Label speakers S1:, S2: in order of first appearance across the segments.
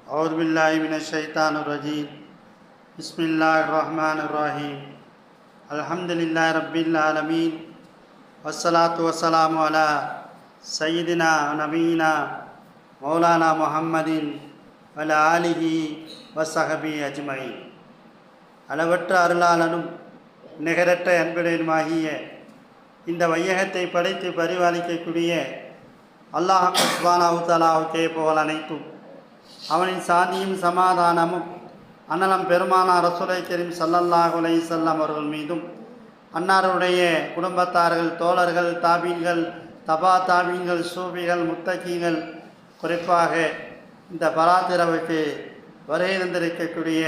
S1: أعوذ بالله من الشيطان الرجيم بسم الله الرحمن الرحيم الحمد لله رب العالمين والصلاة والسلام على سيدنا ونبينا مولانا محمد وعلى آله وصحبه أجمعين. அளவற்ற அருளாளனும் நிகரற்ற அன்புடையனுமாகிய இந்த வையகத்தை படைத்து பரிபாலிக்கக்கூடிய அல்லாஹ் சுப்ஹானஹு வ தஆலாவுக்கே புகழ் அனைத்தும், அவனின் சாந்தியும் சமாதானமும் அன்னலம் பெருமானார் ரசூலை கரீம் ஸல்லல்லாஹு அலைஹி வஸல்லம் அவர்கள் மீதும், அன்னாருடைய குடும்பத்தார்கள், தோழர்கள், தாபீன்கள், தபா தாபீன்கள், சூபிகள், முத்தகீங்கள், குறிப்பாக இந்த பராத்திரவுக்கு வருகை தந்திருக்கக்கூடிய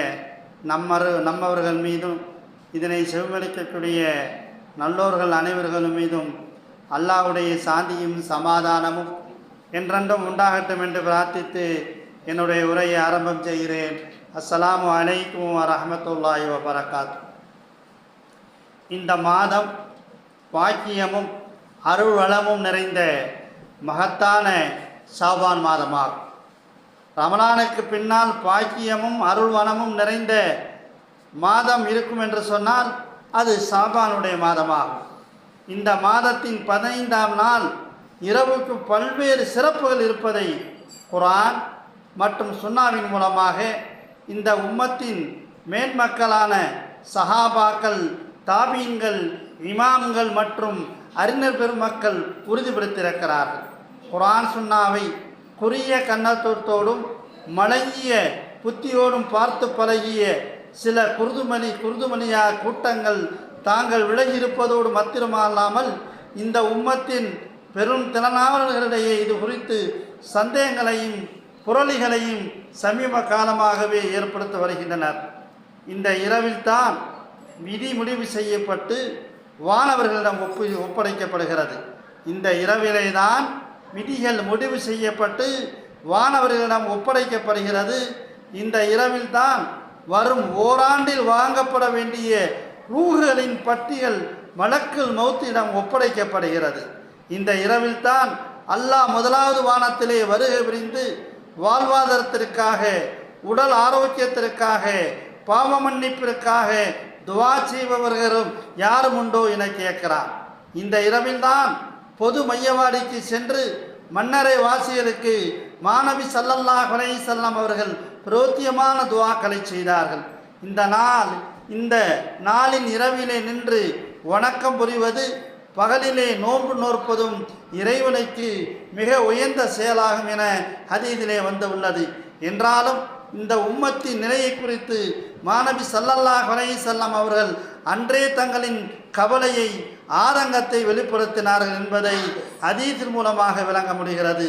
S1: நம்மவர்கள் மீதும், இதனை செவிமளிக்கக்கூடிய நல்லோர்கள் அனைவர்கள் மீதும் அல்லாஹ்வுடைய சாந்தியும் சமாதானமும் என்றென்றும் உண்டாகட்டும் என்று பிரார்த்தித்து என்னுடைய உரையை ஆரம்பம் செய்கிறேன். அஸ்ஸலாமு அலைக்கும் வரஹ்மத்துல்லாஹி வபரகாத்துஹு. இந்த மாதம் பாக்கியமும் அருள்வளமும் நிறைந்த மகத்தான ஷாபான் மாதமாகும். ரமலானுக்கு பின்னால் பாக்கியமும் அருள்வனமும் நிறைந்த மாதம் இருக்கும் என்று சொன்னால் அது ஷாபானுடைய மாதமாகும். இந்த மாதத்தின் 15ஆம் நாள் இரவுக்கு பல்வேறு சிறப்புகள் இருப்பதை குர்ஆன் மற்றும் சுன்னாவின் மூலமாக இந்த உம்மத்தின் மேன்மக்களான சஹாபாக்கள், தாபீன்கள், இமாம்கள் மற்றும் அறிஞர் பெருமக்கள் உறுதிப்படுத்தியிருக்கிறார்கள். குர்ஆன் சுன்னாவை குறுகிய கண்ணத்தோடும் மலங்கிய புத்தியோடும் பார்த்து பழகிய சில குருதுமணியா கூட்டங்கள் தாங்கள் விலகியிருப்பதோடு மாத்திரமல்லாமல் இந்த உம்மத்தின் பெரும் திறனாளர்களிடையே இது குறித்து சந்தேகங்களையும் புரளிகளையும் சமீப காலமாகவே ஏற்படுத்தி வருகின்றனர். இந்த இரவில்தான் விதி முடிவு செய்யப்பட்டு வானவர்களிடம் ஒப்படைக்கப்படுகிறது. இந்த இரவிலே தான் விதிகள் முடிவு செய்யப்பட்டு வானவர்களிடம் ஒப்படைக்கப்படுகிறது. இந்த இரவில்தான் வரும் ஓராண்டில் வாங்கப்பட வேண்டிய ரூஹுகளின் பட்டியல் மலக்குல் மௌத்திடம் ஒப்படைக்கப்படுகிறது. இந்த இரவில்தான் அல்லாஹ் முதலாவது வானத்திலே வருகை புரிந்து வாழ்வாதாரத்திற்காக, உடல் ஆரோக்கியத்திற்காக, பாவ மன்னிப்பிற்காக துவா செய்பவர்களும் யாரும் உண்டோ என கேட்கிறார். இந்த இரவில்தான் பொது மையவாடிக்கு சென்று மன்னரை வாசிகளுக்கு மாணவி ஸல்லல்லாஹு அலைஹி வஸல்லம் அவர்கள் பிரோத்தியமான துவாக்களை செய்தார்கள். இந்த நாளின் இரவிலே நின்று வணக்கம் புரிவது, பகலிலே நோன்பு நோற்பதும் இறைவனுக்கு மிக உயர்ந்த செயலாகும் என ஹதீஸிலே வந்துள்ளது. என்றாலும் இந்த உம்மத்தின் நிலையை குறித்து மாணவி ஸல்லல்லாஹு அலைஹி வஸல்லம் அவர்கள் அன்றே தங்களின் கவலையை, ஆதங்கத்தை வெளிப்படுத்தினார்கள் என்பதை ஹதீஸின் மூலமாக விளங்க முடிகிறது.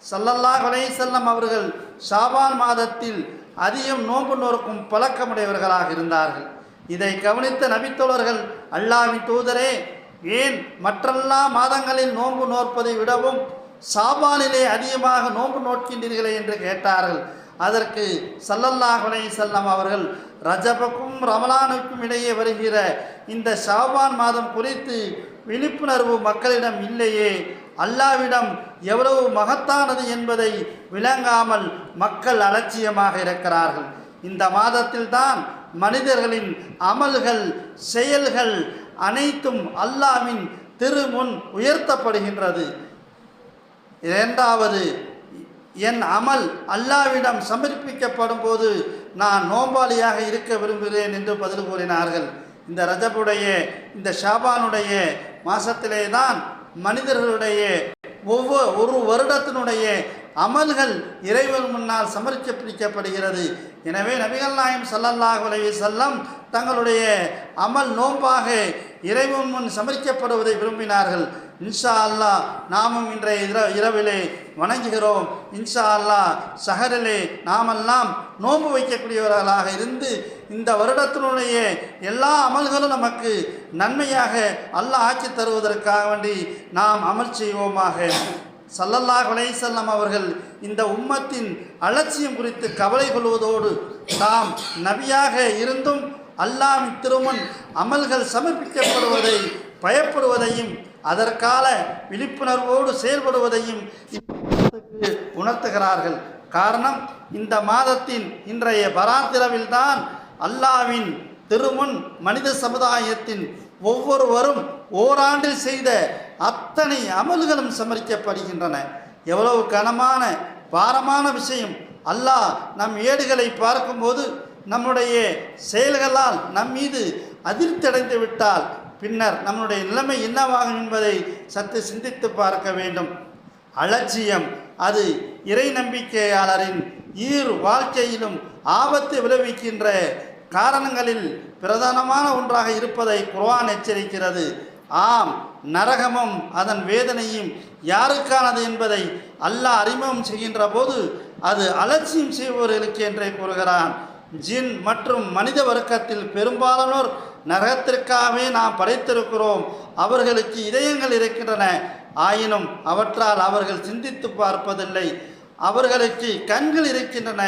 S1: ஸல்லல்லாஹு அலைஹி வஸல்லம் அவர்கள் ஷாபான் மாதத்தில் அதிகம் நோன்பு நோக்கும் பழக்கமுடையவர்களாக இருந்தார்கள். இதை கவனித்த நபித்தோழர்கள், அல்லாஹ்வின் தூதரே, ஏன் மற்றெல்லா மாதங்களில் நோன்பு நோற்பதை விடவும் ஷாபானிலே அதிகமாக நோன்பு நோக்கின்றீர்களே என்று கேட்டார்கள். அதற்கு ஸல்லல்லாஹு அலைஹி வஸல்லம் அவர்கள், ரஜபுக்கும் ரமலானுக்கும் இடையே வருகிற இந்த ஷாபான் மாதம் குறித்து விழிப்புணர்வு மக்களிடம் இல்லையே, அல்லாஹ்விடம் எவ்வளவு மகத்தானது என்பதை விளங்காமல் மக்கள் அலட்சியமாக இருக்கிறார்கள். இந்த மாதத்தில் தான் மனிதர்களின் அமல்கள், செயல்கள் அனைத்தும் அல்லாஹ்வின் திருமுன் உயர்த்தப்படுகின்றது. இரண்டாவது, என் அமல் அல்லாஹ்விடம் சமர்ப்பிக்கப்படும் போது நான் நோம்பாளியாக இருக்க விரும்புகிறேன் என்று பதில் கூறினார்கள். இந்த ரஜபுடைய, இந்த ஷாபானுடைய மாசத்திலே தான் மனிதர்களுடைய ஒரு வருடத்தினுடைய அமல்கள் இறைவன் முன்னால் சமர்ப்பிக்கப்படுகிறது. எனவே நபிகள் நாயகம் ஸல்லல்லாஹு அலைஹி வஸல்லம் தங்களுடைய அமல் நோம்பாக இறைவன் முன் சமர்ப்பிக்கப்படுவதை விரும்பினார்கள். இன்ஷா அல்லாஹ் நாமும் இன்றைய இரவிலே வணங்குகிறோம். இன்ஷா அல்லாஹ் சஹரிலே நாமெல்லாம் நோன்பு வைக்கக்கூடியவர்களாக இருந்து இந்த வருடத்தினுடைய எல்லா அமல்களும் நமக்கு நன்மையாக அல்லாஹ் ஆக்கி தருவதற்காக வேண்டி நாம் அமல் செய்வோமாக. ஸல்லல்லாஹு அலைஹி வஸல்லம் அவர்கள் இந்த உம்மத்தின் அலட்சியம் குறித்து கவலை கொள்வதோடு தாம் நபியாக இருந்தும் அல்லாஹ்வின் திருமுன் அமல்கள் சமர்ப்பிக்கப்படுவதை பயப்படுவதையும் அதற்கால விழிப்புணர்வோடு செயல்படுவதையும் உணர்த்துகிறார்கள். காரணம், இந்த மாதத்தின் இன்றைய பராத்திரவில்தான் அல்லாவின் திருமுன் மனித சமுதாயத்தின் ஒவ்வொருவரும் ஓராண்டில் செய்த அத்தனை அமல்களும் சமரிக்கப்படுகின்றன. எவ்வளவு கனமான பாரமான விஷயம்! அல்லாஹ் நம் ஏடுகளை பார்க்கும்போது நம்முடைய செயல்களால் நம் மீது அதிர்ச்சியடைந்து விட்டால் பின்னர் நம்முடைய நிலைமை என்னவாகும் என்பதை சற்று சிந்தித்து பார்க்க வேண்டும். அலட்சியம் அது இறை நம்பிக்கையாளரின் வாழ்க்கையிலும் ஆபத்து விளைவிக்கின்ற காரணங்களில் பிரதானமான ஒன்றாக இருப்பதை குர்ஆன் எச்சரிக்கிறது. ஆம், நரகமும் அதன் வேதனையும் யாருக்கானது என்பதை அல்லாஹ் அறிமுகம் செய்கின்ற போது அது அலட்சியம் செய்பவர்களுக்கு என்றே கூறுகிறான். ஜின் மற்றும் மனித வர்க்கத்தில் பெரும்பாலானோர் நரகத்திற்காகவே நாம் படைத்திருக்கிறோம். அவர்களுக்கு இதயங்கள் இருக்கின்றன, ஆயினும் அவற்றால் அவர்கள் சிந்தித்து பார்ப்பதில்லை. அவர்களுக்கு கண்கள் இருக்கின்றன,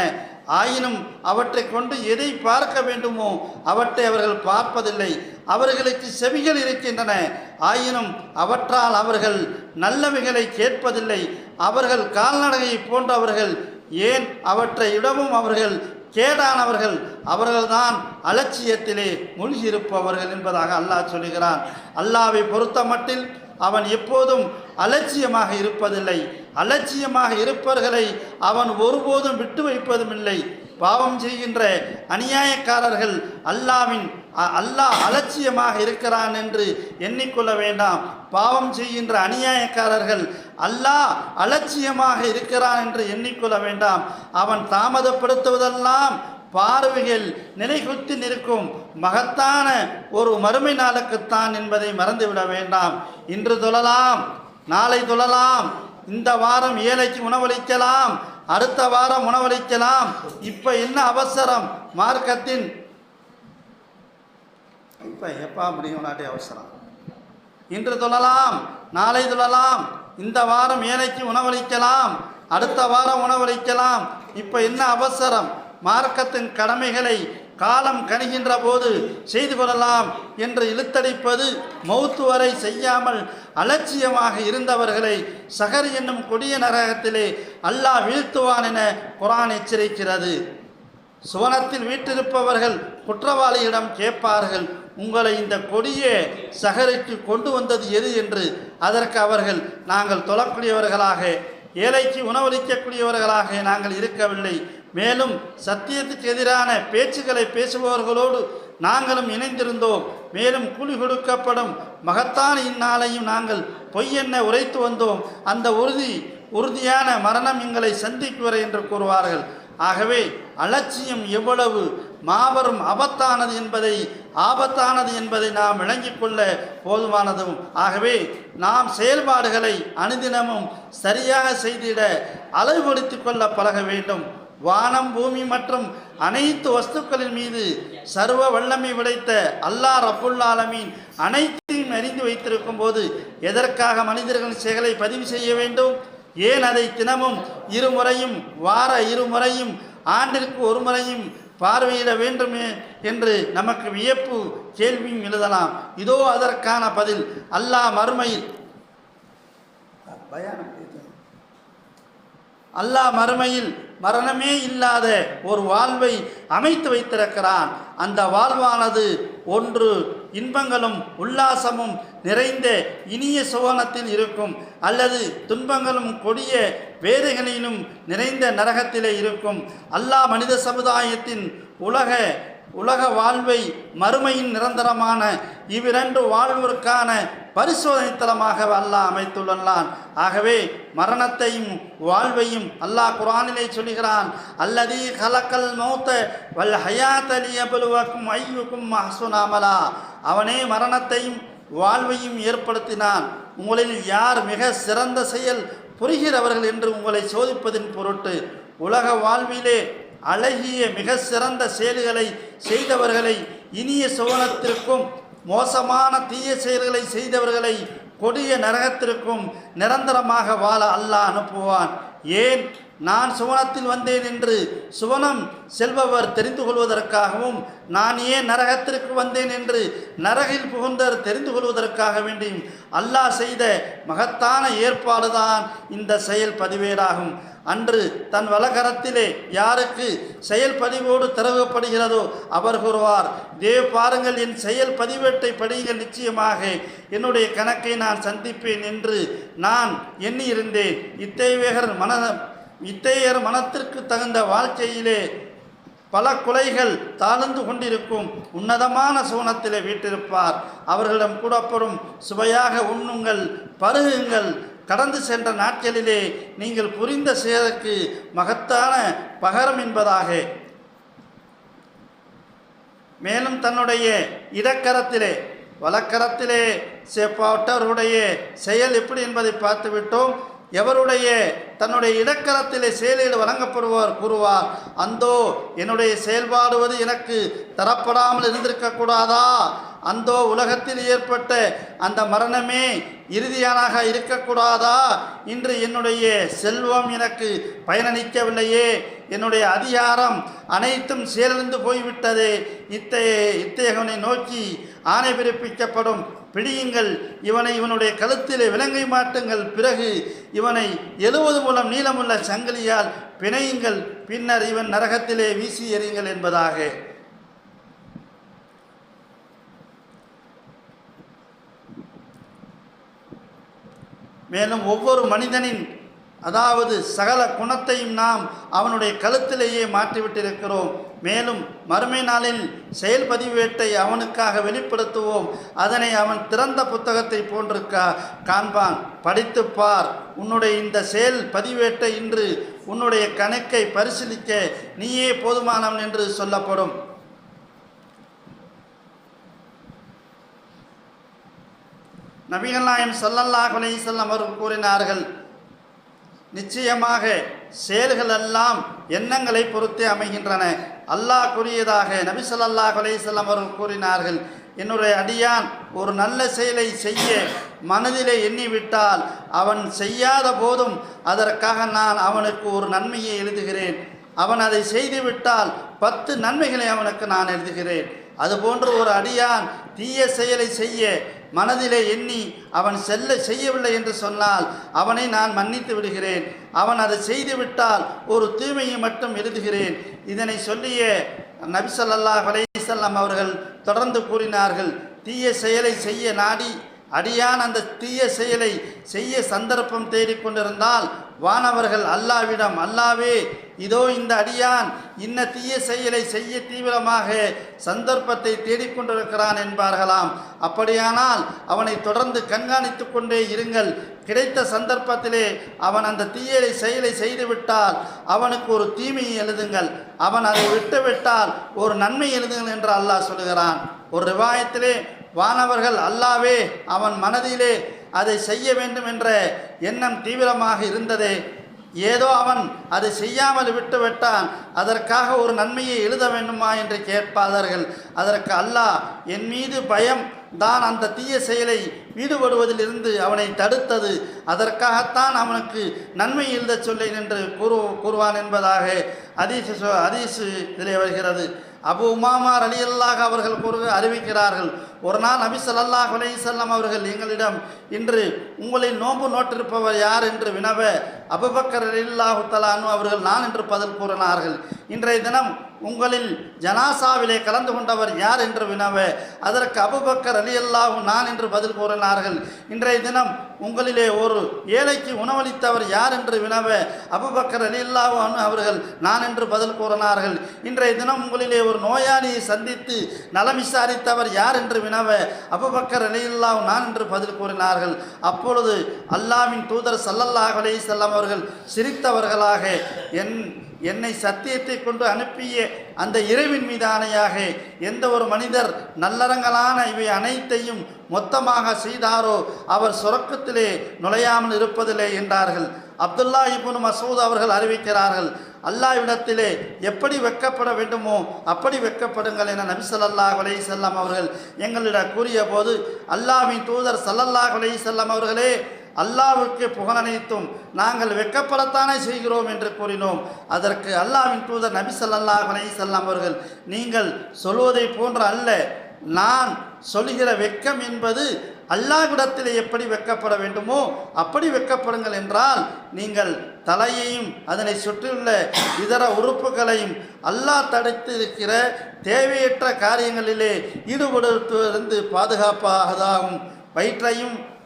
S1: ஆயினும் அவற்றை கொண்டு எதை பார்க்க வேண்டுமோ அவற்றை அவர்கள் பார்ப்பதில்லை. அவர்களுக்கு செவிகள் இருக்கின்றன, ஆயினும் அவற்றால் அவர்கள் நல்லவைகளை கேட்பதில்லை. அவர்கள் கால்நடையை போன்றவர்கள், ஏன் அவற்றை இடமும் அவர்கள் கேடானவர்கள். அவர்கள்தான் அலட்சியத்திலே மூழ்கியிருப்பவர்கள் என்பதாக அல்லாஹ் சொல்கிறான். அல்லாஹ்வை பொறுத்த மட்டில் அவன் எப்போதும் அலட்சியமாக இருப்பதில்லை. அலட்சியமாக இருப்பவர்களை அவன் ஒருபோதும் விட்டு வைப்பதும் இல்லை. பாவம் செய்கின்ற அநியாயக்காரர்கள் அல்லாஹ் அலட்சியமாக இருக்கிறான் என்று எண்ணிக்கொள்ள வேண்டாம். பாவம் செய்கின்ற அநியாயக்காரர்கள் அல்லாஹ் அலட்சியமாக இருக்கிறான் என்று எண்ணிக்கொள்ள வேண்டாம். அவன் தாமதப்படுத்துவதெல்லாம் பார்வைகள் நிலைகுத்தி நிற்கும் மகத்தான ஒரு மறுமை நாளுக்குத்தான் என்பதை மறந்துவிட வேண்டாம். இன்று தொழலாம், நாளை தொழலாம், இந்த வாரம் ஏழைக்கு உணவளிக்கலாம், அடுத்த வாரம் உணவளிக்கலாம். இப்ப என்ன அவசரம்? மார்க்கத்தின் இப்ப எப்பா முடியும் நாட்டை அவசரம். இன்று தொழலாம், நாளை தொழலாம், இந்த வாரம் ஏழைக்கு உணவளிக்கலாம், அடுத்த வாரம் உணவளிக்கலாம். இப்ப என்ன அவசரம்? மார்க்கத்தின் கடமைகளை காலம் கணிகின்ற போது செய்து கொள்ளலாம் என்று இழுத்தடிப்பது, மௌத்து வரை செய்யாமல் அலட்சியமாக இருந்தவர்களை சகர் என்னும் கொடிய நரகத்திலே அல்லாஹ் வீழ்த்துவான் என குர்ஆன் எச்சரிக்கிறது. சுவனத்தில் வீற்றிருப்பவர்கள் குற்றவாளியிடம் கேட்பார்கள், உங்களை இந்த கொடிய சகருக்கு கொண்டு வந்தது எது என்று. அதற்கு அவர்கள், நாங்கள் தொழக்கூடியவர்களாக, ஏழைக்கு உணவளிக்கக்கூடியவர்களாக நாங்கள் இருக்கவில்லை. மேலும் சத்தியத்துக்கு எதிரான பேச்சுக்களை பேசுபவர்களோடு நாங்களும் இணைந்திருந்தோம். மேலும் கூலி கொடுக்கப்படும் மகத்தான இந்நாளையும் நாங்கள் பொய்யென்ன உரைத்து வந்தோம். அந்த உறுதியான மரணம் எங்களை சந்திக்குவரை என்று கூறுவார்கள். ஆகவே அலட்சியம் எவ்வளவு மாபெரும் ஆபத்தானது என்பதை நாம் விளங்கிக் கொள்ள போதுமானதும். ஆகவே நாம் செயல்பாடுகளை அனுதினமும் சரியாக செய்திட அளவுபடுத்திக் கொள்ள பழக வேண்டும். வானம், பூமி மற்றும் அனைத்து வஸ்துக்களின் மீது சர்வ வல்லமை விடைத்த அல்லாஹ் ரப்புல் ஆலமீன் அனைத்தையும் அறிந்து வைத்திருக்கும் போது எதற்காக மனிதர்களின் செயலை பதிவு செய்ய வேண்டும்? ஏன் அதை தினமும் இருமுறையும், வார இருமுறையும், ஆண்டிற்கு ஒரு முறையும் பார்வையிட வேண்டுமே என்று நமக்கு வியப்பு கேள்வியும் எழுதலாம். இதோ அதற்கான பதில். அல்லாஹ் மறுமையில் மரணமே இல்லாத ஒரு வாழ்வை அமைத்து வைத்திருக்கிறான். அந்த வாழ்வானது ஒன்று இன்பங்களும் உல்லாசமும் நிறைந்த இனிய சுவனத்தில் இருக்கும், அல்லது துன்பங்களும் கொடிய வேதனைகளிலும் நிறைந்த நரகத்திலே இருக்கும். அல்லாஹ் மனித சமுதாயத்தின் உலக வாழ்வை மறுமையின் நிரந்தரமான இவ்விரண்டு வாழ்விற்கான பரிசோதனை தலமாக அல்லாஹ் அமைத்துள்ளான். ஆகவே மரணத்தையும் வாழ்வையும் அல்லாஹ் குர்ஆனிலே சொல்கிறான், அல்லதி கலக்கல் மௌத்த வல் ஹயாத லியப்லுவக்கும் அய்யுக்கும் அஹ்ஸனு அமலா. அவனே மரணத்தையும் வாழ்வையும் ஏற்படுத்தினான், உங்களில் யார் மிக சிறந்த செயல் புரிகிறவர்கள் என்று உங்களை சோதிப்பதின் பொருட்டு. உலக வாழ்விலே அழகிய மிக சிறந்த செயல்களை செய்தவர்களை இனிய சுவனத்திற்கும், மோசமான தீய செயல்களை செய்தவர்களை கொடிய நரகத்திற்கும் நிரந்தரமாக வாழ அல்லாஹ் அனுப்புவான். ஏன் நான் சுவனத்தில் வந்தேன் என்று சுவனம் செல்பவர் தெரிந்து கொள்வதற்காகவும், நான் ஏன் நரகத்திற்கு வந்தேன் என்று நரகில் புகுந்தர் தெரிந்து கொள்வதற்காக வேண்டியும் அல்லாஹ் செய்த மகத்தான ஏற்பாடுதான் இந்த செயல் பதிவேடாகும். அன்று தன் வலகரத்திலே யாருக்கு செயல் பதிவோடு திறக்கப்படுகிறதோ அவர் கூறுவார், தேவ் பாருங்கள், என் செயல் பதிவேட்டை படியுங்கள், நிச்சயமாக என்னுடைய கணக்கை நான் சந்திப்பேன் என்று நான் எண்ணியிருந்தேன். இத்தேயர் மனத்திற்கு தகுந்த வாழ்க்கையிலே பல குலைகள் தாழ்ந்து கொண்டிருக்கும் உன்னதமான சூனத்திலே வீட்டிருப்பார். அவர்களிடம் கூடப்படும் சுவையாக உண்ணுங்கள், பருகுங்கள், கடந்து சென்ற நாட்களிலே நீங்கள் புரிந்த செயலுக்கு மகத்தான பகரம் என்பதாக. மேலும் தன்னுடைய இடக்கரத்திலே வலக்கரத்திலே சேப்பாட்டவர்களுடைய செயல் எப்படி என்பதை பார்த்துவிட்டோம். எவருடைய தன்னுடைய இடக்கரத்திலே செயலில் வழங்கப்படுவார் கூறுவார், அந்தோ என்னுடைய செயல்பாடுவது எனக்கு தரப்படாமல் இருந்திருக்கக்கூடாதா, அந்தோ உலகத்தில் ஏற்பட்ட அந்த மரணமே இறுதியானாக இருக்கக்கூடாதா, இன்று என்னுடைய செல்வம் எனக்கு பயனளிக்கவில்லையே, என்னுடைய அதிகாரம் அனைத்தும் செயலிழந்து போய்விட்டதே, இத்தகையவனை நோக்கி ஆணை பிறப்பிக்கப்படும், பிடியுங்கள் இவனை, இவனுடைய கழுத்திலே விலங்கை மாட்டுங்கள், பிறகு இவனை 70 முழம் நீளமுள்ள சங்கிலியால் பிணையுங்கள், பின்னர் இவன் நரகத்திலே வீசி எறியுங்கள் என்பதாக. மேலும் ஒவ்வொரு மனிதனின் அதாவது சகல குணத்தையும் நாம் அவனுடைய கழுத்திலேயே மாற்றிவிட்டிருக்கிறோம். மேலும் மறுமை நாளில் செயல் பதிவேட்டை அவனுக்காக வெளிப்படுத்துவோம். அதனை அவன் திறந்த புத்தகத்தை போன்று காண்பான். படித்துப்பார், உன்னுடைய இந்த செயல் பதிவேட்டை இன்று உன்னுடைய கணக்கை பரிசீலிக்க நீயே போதுமானவன் என்று சொல்லப்படும். நபிகள் நாயகம் ஸல்லல்லாஹு அலைஹி வஸல்லம் அவர்கள் கூறினார்கள், நிச்சயமாக செயல்கள் எல்லாம் எண்ணங்களை பொறுத்தே அமைகின்றன. அல்லாஹ் கூறியதாக நபி ஸல்லல்லாஹு அலைஹி வஸல்லம் அவர்கள் கூறினார்கள், என்னுடைய அடியான் ஒரு நல்ல செயலை செய்ய மனதிலே எண்ணிவிட்டால் அவன் செய்யாத போதும் அதற்காக நான் அவனுக்கு ஒரு நன்மையை எழுதுகிறேன். அவன் அதை செய்துவிட்டால் 10 நன்மைகளை அவனுக்கு நான் எழுதுகிறேன். அதுபோன்று ஒரு அடியான் தீய செயலை செய்ய மனதிலே எண்ணி அவன் செய்யவில்லை என்று சொன்னால் அவனை நான் மன்னித்து விடுகிறேன். அவன் அதை செய்துவிட்டால் ஒரு தீமையை மட்டும் எழுதுகிறேன். இதனை சொல்லிய நபி ஸல்லல்லாஹு அலைஹி வஸல்லம் அவர்கள் தொடர்ந்து கூறினார்கள், தீய செயலை செய்ய நாடி அடியான் அந்த தீய செயலை செய்ய சந்தர்ப்பம் தேடிக்கொண்டிருந்தால் வானவர்கள் அல்லாவிடம், அல்லாவே இதோ இந்த அடியான் இன்ன தீய செயலை செய்ய தீவிரமாக சந்தர்ப்பத்தை தேடிக்கொண்டிருக்கிறான் என்பார்களாம். அப்படியானால் அவனை தொடர்ந்து கண்காணித்து கொண்டே இருங்கள். கிடைத்த சந்தர்ப்பத்திலே அவன் அந்த தீய செயலை செய்துவிட்டால் அவனுக்கு ஒரு தீமையை எழுதுங்கள், அவன் அதை விட்டுவிட்டால் ஒரு நன்மை எழுதுங்கள் என்று அல்லாஹ் சொல்லுகிறான். ஒரு ரிவாயத்திலே வானவர்கள், அல்லாவே அவன் மனதிலே அதை செய்ய வேண்டும் என்ற எண்ணம் தீவிரமாக இருந்ததே, ஏதோ அவன் அதை செய்யாமல் விட்டுவிட்டான், அதற்காக ஒரு நன்மையை எழுத வேண்டுமா என்று கேட்பார்கள். அதற்கு அல்லாஹ், என் மீது பயம் தான் அந்த தீய செயலை ஈடுபடுவதிலிருந்து அவனை தடுத்தது, அதற்காகத்தான் அவனுக்கு நன்மை எழுத சொல்லேன் என்று கூறுவான் என்பதாக ஹதீஸ் இதிலே வருகிறது. அபு உமாமா ரலியல்லாஹு அவர்கள் அறிவிக்கிறார்கள், ஒரு நாள் நபி ஸல்லல்லாஹு அலைஹி வஸல்லம் அவர்கள் எங்களிடம், இன்று உங்களில் நோன்பு நோட்டிருப்பவர் யார் என்று வினவ அபூபக்கர் ரலியல்லாஹு தஆலா அன்ஹு அவர்கள் நான் என்று பதில் கூறினார்கள். இன்றைய தினம் உங்களில் ஜனாசாவிலே கலந்து கொண்டவர் யார் என்று வினவ அதற்கு அபூபக்கர் ரலியல்லாஹு நான் என்று பதில் கூறினார்கள். இன்றைய தினம் உங்களிலே ஒரு ஏழைக்கு உணவளித்தவர் யார் என்று வினவ அபூபக்கர் ரலியல்லாஹு அன்ஹு அவர்கள் நான் என்று பதில் கூறினார்கள். இன்றைய தினம் உங்களிலே ஒரு நோயாளியை சந்தித்து நலம் விசாரித்தவர் யார் என்று வினவ அபூபக்கர் ரலியல்லாஹு நான் என்று பதில் கூறினார்கள். அப்பொழுது அல்லாஹ்வின் தூதர் ஸல்லல்லாஹு அலைஹி வஸல்லம் அவர்கள் சிரித்தவர்களாக, என்னை சத்தியத்தை கொண்டு அனுப்பிய அந்த இறைவின் மீது ஆணையாக, எந்த ஒரு மனிதர் நல்லறங்களான இவை அனைத்தையும் மொத்தமாக செய்தாரோ அவர் சொர்க்கத்திலே நுழையாமல் இருப்பதில்லை என்றார்கள். அப்துல்லா இப்னு மஸ்ஊத் அவர்கள் அறிவிக்கிறார்கள், அல்லாஹ்விடத்திலே எப்படி வெட்கப்பட வேண்டுமோ அப்படி வெட்கப்படுங்கள் என நபி ஸல்லல்லாஹு அலைஹி வஸல்லம் அவர்கள் எங்களிடம் கூறிய போது, அல்லாஹ்வின் தூதர் ஸல்லல்லாஹு அலைஹி வஸல்லம் அவர்களே, அல்லாஹ்வுக்கு புகழனைத்தும் நாங்கள் வெட்கப்படத்தானே செய்கிறோம் என்று கூறினோம். அதற்கு அல்லாஹ்வின் தூதர் நபி ஸல்லல்லாஹு அலைஹி வஸல்லம் அவர்கள், நீங்கள் சொல்வதை போன்ற அல்ல, நான் சொல்கிற வெட்கம் என்பது அல்லாஹ்விடத்தில் எப்படி வெட்கப்பட வேண்டுமோ அப்படி வெட்கப்படுங்கள் என்றால் நீங்கள் தலையையும் அதனை சுற்றியுள்ள இதர உறுப்புகளையும் அல்லாஹ் தடுத்திருக்கிற தேவையற்ற காரியங்களிலே ஈடுபடுத்துவதிலிருந்து பாதுகாப்பாகதாகும்.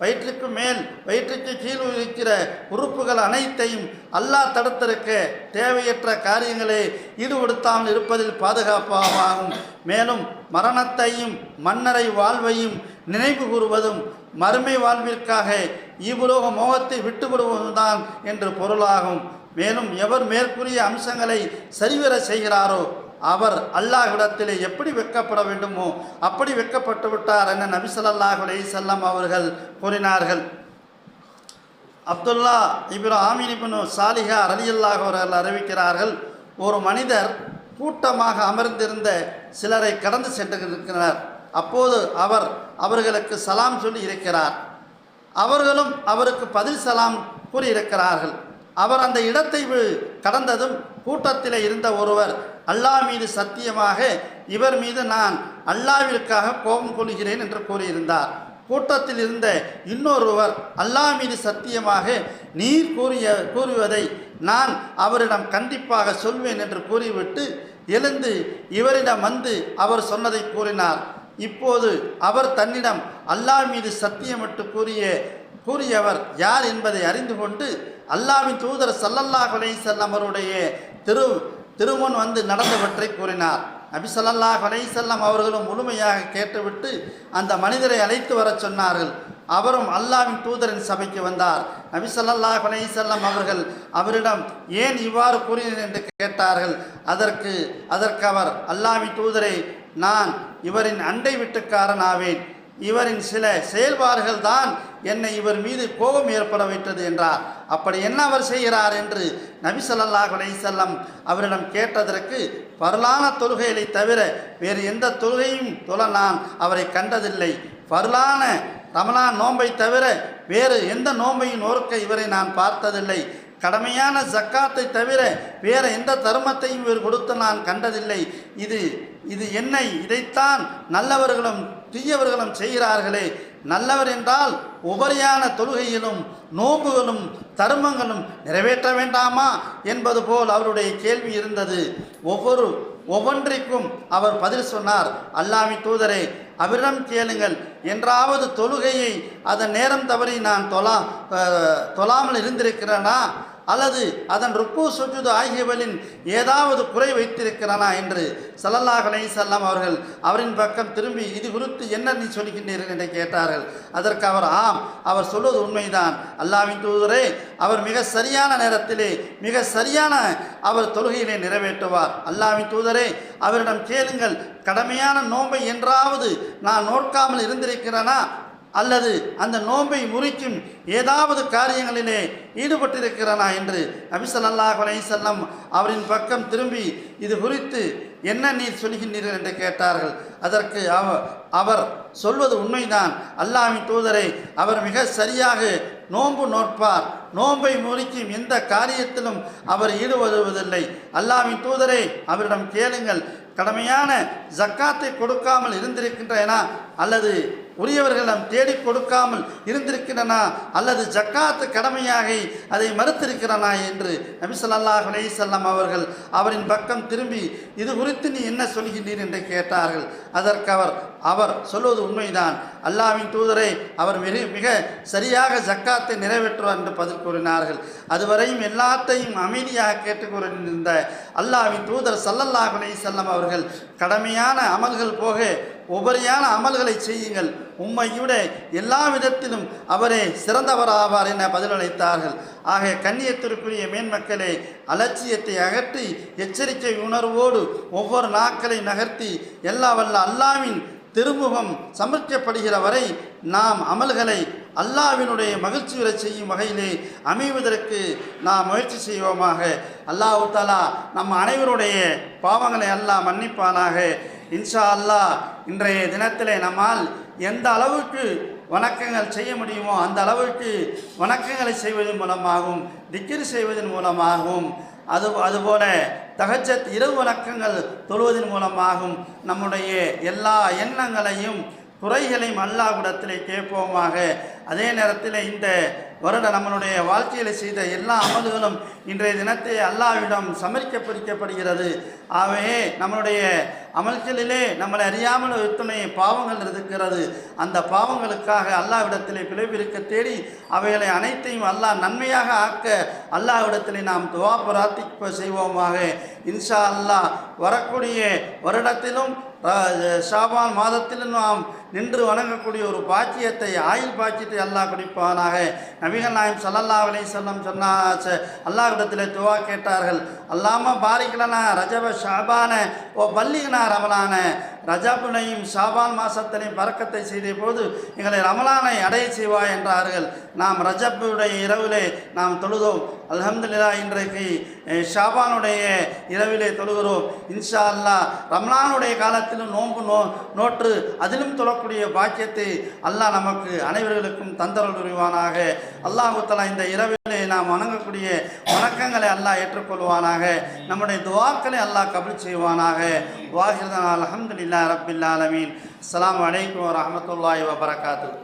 S1: வயிற்றுக்கு மேல் வயிற்றுக்கு கீழ் இருக்கிற உறுப்புகள் அனைத்தையும் அல்லாஹ் தடுத்திருக்க தேவையற்ற காரியங்களை ஈடுபடுத்தாமல் இருப்பதில் பாதுகாப்பாகும். மேலும் மரணத்தையும் மன்னரை வாழ்வையும் நினைவு கூறுவதும் மறுமை வாழ்விற்காக இவ்வுலோக மோகத்தை விட்டுவிடுவதுதான் என்று பொருளாகும். மேலும் எவர் மேற்கூறிய அம்சங்களை சரிவர செய்கிறாரோ அவர் அல்லாஹ்விடத்திலே எப்படி வெட்கப்பட வேண்டுமோ அப்படி வெட்கப்பட்டு விட்டார் என நபி ஸல்லல்லாஹு அலைஹி வஸல்லம் அவர்கள் கூறினார்கள். அப்துல்லா இப்னு ஆமீர் இப்னு சாலிஹா ரலியல்லாஹு அவர்கள் அறிவிக்கிறார்கள், ஒரு மனிதர் கூட்டமாக அமர்ந்திருந்த சிலரை கடந்து சென்றிருக்கிறார். அப்போது அவர்களுக்கு சலாம் சொல்லி இருக்கிறார். அவர்களும் அவருக்கு பதில் சலாம் கூறியிருக்கிறார்கள். அவர் அந்த இடத்தை கடந்ததும் கூட்டத்தில் இருந்த ஒருவர், அல்லாஹ் மீது சத்தியமாக இவர் மீது நான் அல்லாஹ்விற்காக கோபம் கொள்கிறேன் என்று கூறியிருந்தார். கூட்டத்தில் இருந்த இன்னொருவர், அல்லாஹ் மீது சத்தியமாக நீர் கூறுவதை நான் அவரிடம் கண்டிப்பாக சொல்வேன் என்று கூறிவிட்டு எழுந்து இவரிடம் வந்து அவர் சொன்னதை கூறினார். இப்போது அவர் தன்னிடம் அல்லாஹ் மீது சத்தியமிட்டு கூறியவர் யார் என்பதை அறிந்து கொண்டு அல்லாஹ்வின் தூதர் ஸல்லல்லாஹு அலைஹி வஸல்லம் அவருடைய திருமுன் வந்து நடந்தவற்றை கூறினார். நபி ஸல்லல்லாஹு அலைஹி வஸல்லம் அவர்களும் முழுமையாக கேட்டுவிட்டு அந்த மனிதரை அழைத்து வர சொன்னார்கள். அவரும் அல்லாஹ்வின் தூதரின் சபைக்கு வந்தார். நபி ஸல்லல்லாஹு அலைஹி வஸல்லம் அவர்கள் அவரிடம் ஏன் இவ்வாறு கூறினேன் என்று கேட்டார்கள். அதற்கு அவர், அல்லாஹ்வின் தூதரை, நான் இவரின் அண்டை வீட்டுக்காரன் ஆவேன். இவரின் சில செயல்பாடுகள் தான் என்னை இவர் மீது கோபம் ஏற்பட வைத்தது என்றார். அப்படி என்ன அவர் செய்கிறார் என்று நபி ஸல்லல்லாஹு அலைஹி வஸல்லம் அவரிடம் கேட்டதற்கு, பரலான தொழுகைகளை தவிர வேறு எந்த தொழுகையும் தொழ நான் அவரை கண்டதில்லை. பரலான ரமலான் நோன்பை தவிர வேறு எந்த நோன்பையும் நோக்க இவரை நான் பார்த்ததில்லை. கடமையான ஜக்காத்தை தவிர வேறு எந்த தர்மத்தையும் இவர் கொடுத்து நான் கண்டதில்லை. இது என்னை இதைத்தான் நல்லவர்களும் தீயவர்களும் செய்கிறார்களே. நல்லவர் என்றால் உபரியான தொழுகையிலும் நோன்புகளும் தர்மங்களும் நிறைவேற்ற வேண்டாமா என்பது போல் அவருடைய கேள்வி இருந்தது. ஒவ்வொன்றிற்கும் அவர் பதில் சொன்னார், அல்லாஹ்வின் தூதரே, அவரிடம் கேளுங்கள், என்றாவது தொழுகையை அதன் நேரம் தவறி நான் தொழாமல் இருந்திருக்கிறேனா அல்லது அதன் ருக்கு சுஜூது ஆகியவற்றின் ஏதாவது குறை வைத்திருக்கிறானா என்று ஸல்லல்லாஹு அலைஹி வஸல்லம் அவர்கள் அவரின் பக்கம் திரும்பி இது குறித்து என்ன நீ சொல்கின்றீர்கள் என்று கேட்டார்கள். அதற்கு அவர், ஆம், அவர் சொல்வது உண்மைதான். அல்லாஹ்வின் தூதரே, அவர் மிக சரியான நேரத்திலே மிக சரியான அவர் தொழுகையிலே நிறைவேற்றுவார். அல்லாஹ்வின் தூதரே, அவரிடம் கேளுங்கள், கடமையான நோன்பை என்றாவது நான் நோக்காமல் இருந்திருக்கிறேனா அல்லது அந்த நோன்பை முறிக்கும் ஏதாவது காரியங்களிலே ஈடுபட்டிருக்கிறானா என்று நபி ஸல்லல்லாஹு அலைஹி வஸல்லம் அவரின் பக்கம் திரும்பி இது குறித்து என்ன நீர் சொல்கின்றீர்கள் என்று கேட்டார்கள். அதற்கு அவர் சொல்வது உண்மைதான். அல்லாஹ்வின் தூதரை, அவர் மிக சரியாக நோன்பு நோட்பார். நோன்பை முறிக்கும் எந்த காரியத்திலும் அவர் ஈடுபடுவதில்லை. அல்லாஹ்வின் தூதரை, அவரிடம் கேளுங்கள், கடமையான ஜக்காத்தை கொடுக்காமல் இருந்திருக்கின்றனா அல்லது உரியவர்களிடம் தேடி கொடுக்காமல் இருந்திருக்கிறனா அல்லது ஜக்காத்து கடமையாக அதை மறுத்திருக்கிறனா என்று நபி ஸல்லல்லாஹு அலைஹி வஸல்லம் அவர்கள் அவரின் பக்கம் திரும்பி இது குறித்து நீ என்ன சொல்கின்றீர் என்று கேட்டார்கள். அதற்கு அவர் சொல்வது உண்மைதான். அல்லாஹ்வின் தூதரை, அவர் மிக சரியாக ஜக்காத்தை நிறைவேற்றுவார் என்று பதில் கூறினார்கள். அதுவரையும் எல்லாத்தையும் அமைதியாக கேட்டுக்கொண்டிருந்த அல்லாஹ்வின் தூதர் ஸல்லல்லாஹு அலைஹி வஸல்லம் அவர்கள், கடமையான அமல்கள் போக உபரியான அமல்களை செய்யுங்கள், உம்மையுட எல்லா விதத்திலும் அவரே சிறந்தவராவார் என பதிலளித்தார்கள். ஆக கண்ணியத்திற்குரிய மேன்மக்களே, அலட்சியத்தை அகற்றி எச்சரிக்கை உணர்வோடு ஒவ்வொரு நாட்களை நகர்த்தி எல்லா வல்ல அல்லாஹ்வின் திருமுகம் சமர்ப்பிக்கப்படுகிற வரை நாம் அமல்களை அல்லாஹ்வினுடைய மகிழ்ச்சியுறை செய்யும் வகையிலே அமைவதற்கு நாம் முயற்சி செய்வோமாக. அல்லாஹ் தஆலா நம் அனைவருடைய பாவங்களை அல்லாஹ் மன்னிப்பானாக. இன்ஷா அல்லாஹ் இன்றைய தினத்திலே நம்மால் எந்த அளவுக்கு வணக்கங்கள் செய்ய முடியுமோ அந்த அளவுக்கு வணக்கங்களை செய்வதன் மூலமாகவும் திக்ர் செய்வதன் மூலமாகவும் அதுபோல தஹஜ்ஜத் இரவு வணக்கங்கள் தொழுவதன் மூலமாகவும் நம்முடைய எல்லா எண்ணங்களையும் குறைகளையும் அல்லாஹ்விடத்திலே கேட்போமாக. அதே நேரத்தில் இந்த வருடம் நம்மளுடைய வாழ்க்கையில் செய்த எல்லா அமல்களும் இன்றைய தினத்தை அல்லாஹ்விடம் சமர்ப்பிக்கப்படுகிறது. ஆகவே நம்மளுடைய அமல்களிலே நம்மளை அறியாமல் எத்தனை பாவங்கள் இருக்கிறது. அந்த பாவங்களுக்காக அல்லாஹ்விடத்திலே பிழைப்பிருக்க தேடி அவைகளை அனைத்தையும் அல்லாஹ் நன்மையாக ஆக்க அல்லாஹ்விடத்திலே நாம் துவா பிரார்த்திப்ப செய்வோமாக. இன்ஷா அல்லாஹ் வரக்கூடிய வருடத்திலும் ஷாபான் மாதத்திலும் நாம் நின்று வணங்கக்கூடிய ஒரு பாக்கியத்தை, ஆயுள் பாக்கியத்தை அல்லாஹ் கொடுப்பானாக. நபிகள் நாயகம் ஸல்லல்லாஹு அலைஹி வஸல்லம் அல்லாஹ்விடத்தில் துவா கேட்டார்கள். அல்லாம பாரிக்லனா ரஜப ஷாபான ஓ பல்லிகனா ரமலான. ரஜபுனையும் ஷாபான் மாசத்தினையும் பறக்கத்தை செய்த போது எங்களை ரமலானை அடைய செய்வாய் என்றார்கள். நாம் ரஜபுடைய இரவிலே நாம் தொழுதோம். அல்ஹம்துலில்லாஹ் இன்றைக்கு ஷாபானுடைய இரவிலே தொழுகிறோம். இன்ஷா அல்லாஹ் ரமலானுடைய காலத்திலும் நோன்பு நோற்று அதிலும் தொழக்கூடிய பாக்கியத்தை அல்லாஹ் நமக்கு அனைவர்களுக்கும் தந்தருள் புரிவானாக. அல்லாஹ் தஆலா இந்த இரவிலே நாம் வணங்கக்கூடிய வணக்கங்களை அல்லாஹ் ஏற்றுக்கொள்வானாக. நம்முடைய துஆக்களை அல்லாஹ் கபூல் செய்வானாக. வாஹிதனா அல்ஹம்துலில்லாஹி ரப்பில் ஆலமீன். அஸ்ஸலாமு அலைக்கும் வரஹ்மத்துல்லாஹி வபரகாத்துஹு.